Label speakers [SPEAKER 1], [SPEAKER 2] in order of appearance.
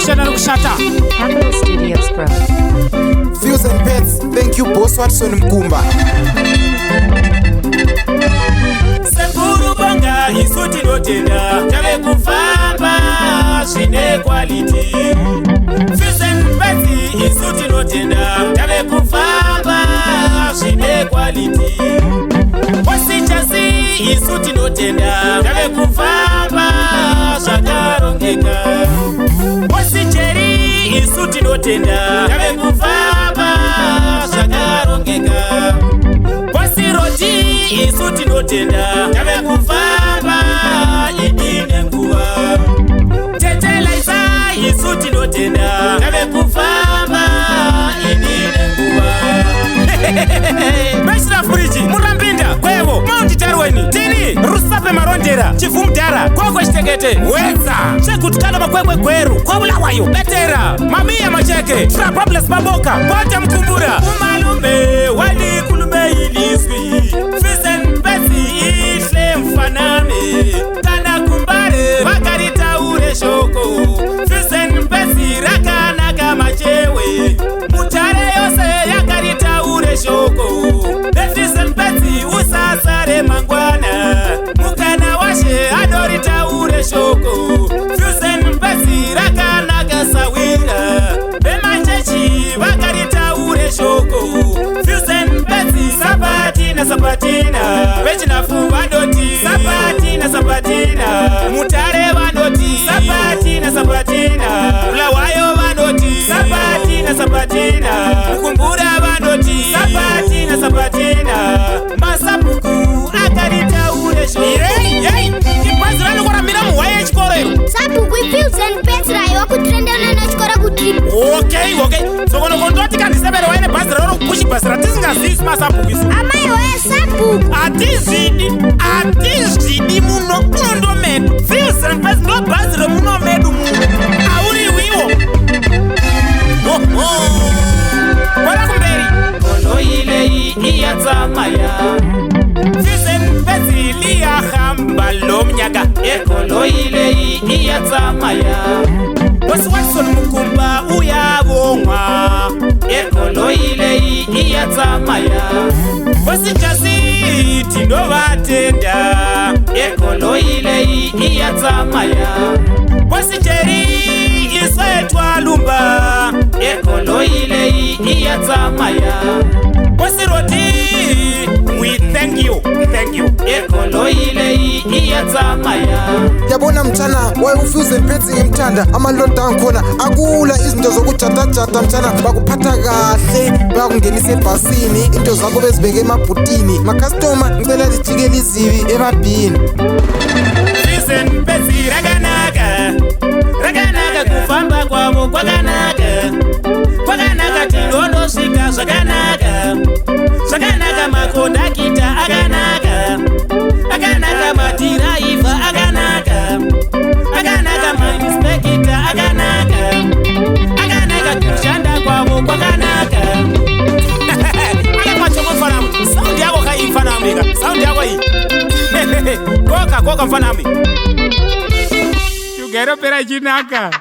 [SPEAKER 1] kushana kushata.
[SPEAKER 2] Capital Studios Pro.
[SPEAKER 3] Fuse and Pets, thank you boss Watson Mkumba.
[SPEAKER 1] Sekuru banga isuti notenda Tave kufamba shine quality. Fuse and Pets isuti notenda Tave kufamba shine quality. Wasichasi isuti notenda Tave kufamba shakarongeka. Wasicheri isuti notenda Tave kufamba shakarongeka. Wasiroti isuti notenda Tave kufamba idine nguwa. Tetelaisa isuti notenda Tave kufamba idine nguwa. Meshra Furiji, Murambinda, Kwevo, Mount Tarweni, Tini, Rusape Marondera, Chifumdara, Kwakwe Shtegete, Weza, Shekutkana Makwekwe Kweru, Kwabula Wayo, Betera, Mamia Macheke, Trapables Baboka, Bata Mkumbura, Umalume, Wali Kulume Iliswi, Fisen Pesi, Isle Mfaname, Tana Kumbare, Wakarita Ure Shoko, Fisen Pesi, Rakana Kamachewe, Mutare Yose, Yakarita Ure Shoko, Fisen Pesi, Usasare Mangwana, Mukana Washe, Adorita Ure Shoko, Fisen Pesi, Rakana Kasawira, Bemachechi, Wakarita Ure Shoko, Fisen Pesi, Sabatina, Sabatina, Vechinafu Vadoti, Sabatina, Sabatina, Mutare Vadoti, Sabatina, Sabatina, Ulawayo Vadoti, Sabatina, Sabatina, Kumbura Vadoti, Sabatina, Sabatina, Masapuku, Akarita Ure Shoko. Yey, Kipazi rano kwa mira muwaye chikoro yu.
[SPEAKER 4] Sapuku Fuse and Pets raiwa kutrenda na chikora kutrip.
[SPEAKER 1] Okay. So kono kondoti kandisebere waine bazi rano kushi bazi ratizinga sisi masapuku isu.
[SPEAKER 4] Amai oe Sapuku.
[SPEAKER 1] Atizidi muno kundo medu. Fuse and Pets no bazi rano muno medu muno. Auri wiwo. Wala kumberi. Kono ile iya zamaya. Fuse and Pets liya hamba lomnyaga. Kono ile iya zamaya. Wasi Watson Mkumba uyabongwa. Kono ile iya zamaya. Wasi Chasi tindo batenda. Kono ile iya zamaya. Wasi Jerry iswetwa lumba. Kono ile iya zamaya. Wasi Roti, we thank you. Kono ile iya zamaya.
[SPEAKER 3] Yabona mchana waye uFuse and Pets imthanda amalonda ankhona akula izinto zokujatajata mchana bakuphatha kahle bakungenisa ebhasini into zakho bezibeke emabhutini makastoma ngicela lijikele izibi ebabhini.
[SPEAKER 1] Fuse and Pets rakanaka kufamba kwabo kwakanaka tilondo shika zvakanaka makondakita akanaka matiraiva akanaka mainspekita akanaka kushanda kwavo kwakanaka. Alekwacho mfanamu saundi yako kai mfanamu ika saundi yako hii koka mfanamu you get up era jinaka.